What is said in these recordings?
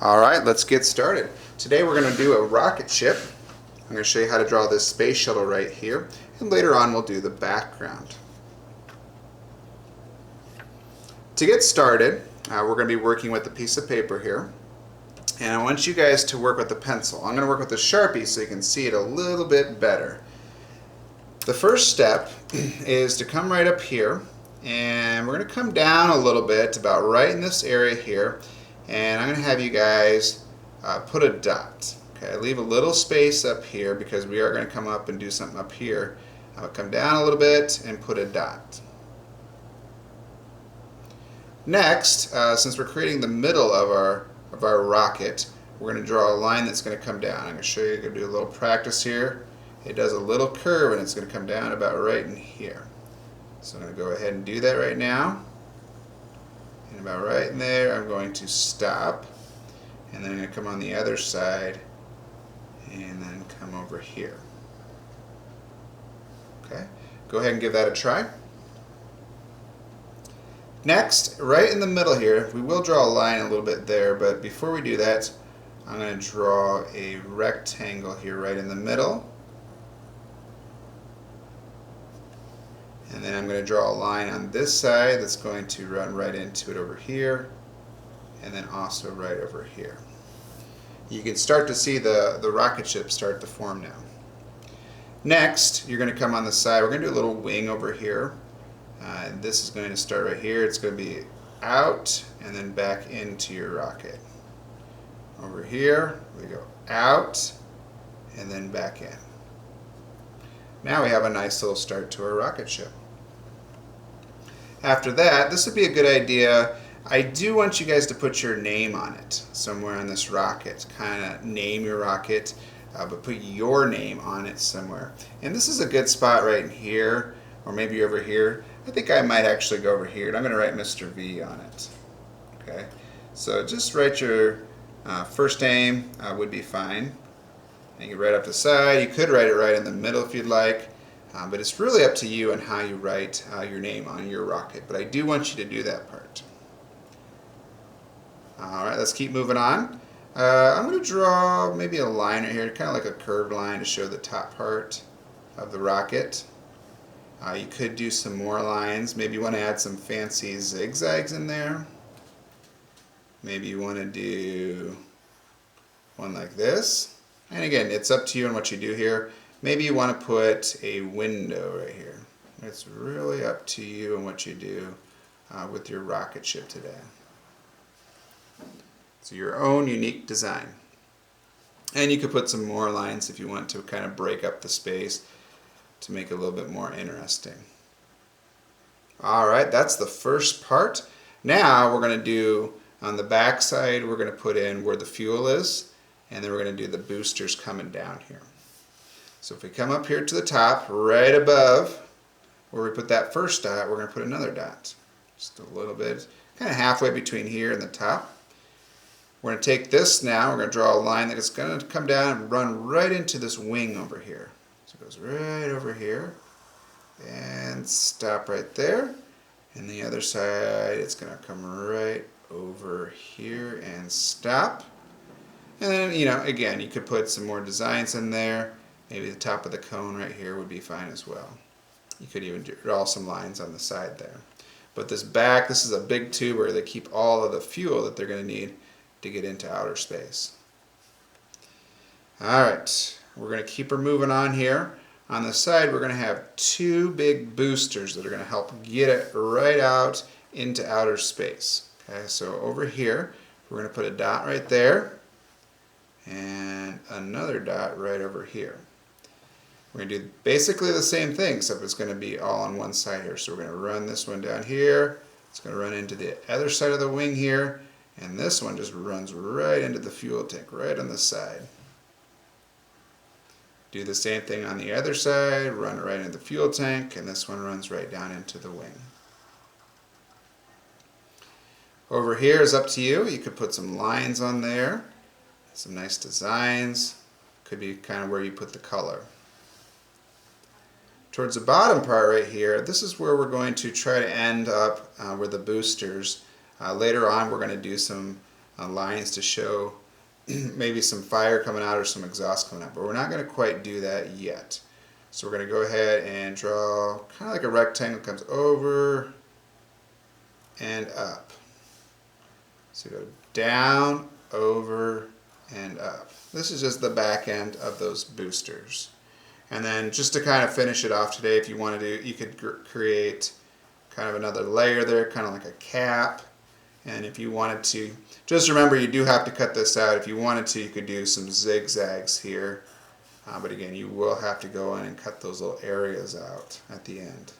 Alright, let's get started. Today we're going to do a rocket ship. I'm going to show you how to draw this space shuttle right here, and later on we'll do the background. To get started, we're going to be working with a piece of paper here, and I want you guys to work with a pencil. I'm going to work with a Sharpie so you can see it a little bit better. The first step is to come right up here, and we're going to come down a little bit, about right in this area here, and I'm going to have you guys put a dot. Okay, leave a little space up here because we are going to come up and do something up here. I'll come down a little bit and put a dot. Next, since we're creating the middle of our rocket, we're going to draw a line that's going to come down. I'm going to show you, going to do a little practice here. It does a little curve and it's going to come down about right in here. So I'm going to go ahead and do that right now. And about right in there, I'm going to stop. And then I'm going to come on the other side and then come over here. Okay, go ahead and give that a try. Next, right in the middle here, we will draw a line a little bit there, but before we do that, I'm going to draw a rectangle here right in the middle. And then I'm going to draw a line on this side that's going to run right into it over here, and then also right over here. You can start to see the rocket ship start to form now. Next, you're going to come on the side. We're going to do a little wing over here. This is going to start right here. It's going to be out and then back into your rocket. Over here, we go out and then back in. Now we have a nice little start to our rocket ship. After that, this would be a good idea. I do want you guys to put your name on it somewhere on this rocket. Kind of name your rocket, but put your name on it somewhere. And this is a good spot right in here, or maybe over here. I think I might actually go over here, and I'm going to write Mr. V on it. Okay, so just write your first name would be fine. And you can write up the side. You could write it right in the middle if you'd like. But it's really up to you on how you write your name on your rocket. But I do want you to do that part. Alright, let's keep moving on. I'm going to draw maybe a line right here, kind of like a curved line to show the top part of the rocket. You could do some more lines. Maybe you want to add some fancy zigzags in there. Maybe you want to do one like this. And again, it's up to you on what you do here. Maybe you want to put a window right here. It's really up to you and what you do with your rocket ship today. It's your own unique design. And you could put some more lines if you want to kind of break up the space to make it a little bit more interesting. Alright, that's the first part. Now we're going to do, on the back side, we're going to put in where the fuel is, and then we're going to do the boosters coming down here. So if we come up here to the top, right above where we put that first dot, we're going to put another dot. Just a little bit, kind of halfway between here and the top. We're going to take this now, we're going to draw a line that is going to come down and run right into this wing over here. So it goes right over here and stop right there. And the other side, it's going to come right over here and stop. And then, you know, again, you could put some more designs in there. Maybe the top of the cone right here would be fine as well. You could even draw some lines on the side there. But this back, this is a big tube where they keep all of the fuel that they're going to need to get into outer space. Alright, we're going to keep her moving on here. On the side, we're going to have two big boosters that are going to help get it right out into outer space. Okay, so over here, we're going to put a dot right there and another dot right over here. We're going to do basically the same thing, except it's going to be all on one side here. So we're going to run this one down here. It's going to run into the other side of the wing here. And this one just runs right into the fuel tank, right on the side. Do the same thing on the other side. Run right into the fuel tank. And this one runs right down into the wing. Over here is up to you. You could put some lines on there. Some nice designs. Could be kind of where you put the color. Towards the bottom part right here, this is where we're going to try to end up with the boosters. Later on we're going to do some lines to show maybe some fire coming out or some exhaust coming out, but we're not going to quite do that yet. So we're going to go ahead and draw kind of like a rectangle that comes over and up. So go down, over, and up. This is just the back end of those boosters. And then just to kind of finish it off today, if you want to do, you could create kind of another layer there, kind of like a cap. And if you wanted to, just remember you do have to cut this out. If you wanted to, you could do some zigzags here. But again, you will have to go in and cut those little areas out at the end.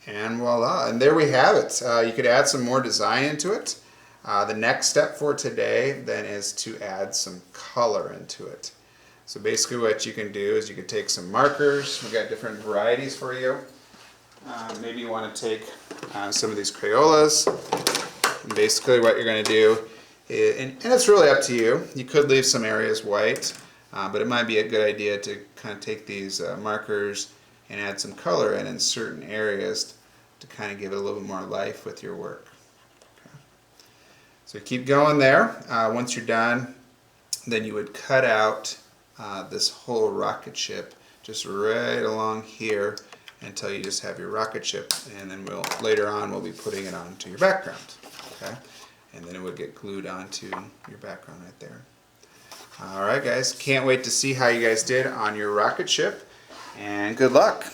And voila, and there we have it. You could add some more design into it. The next step for today then is to add some color into it. So basically what you can do is you can take some markers. We've got different varieties for you. Maybe you want to take some of these Crayolas. And basically what you're going to do, and it's really up to you. You could leave some areas white, but it might be a good idea to kind of take these markers and add some color in certain areas to kind of give it a little bit more life with your work. Okay. So keep going there. Once you're done, then you would cut out this whole rocket ship just right along here until you just have your rocket ship, and then later on we'll be putting it onto your background. Okay? And then it would get glued onto your background right there. Alright guys, can't wait to see how you guys did on your rocket ship, and good luck!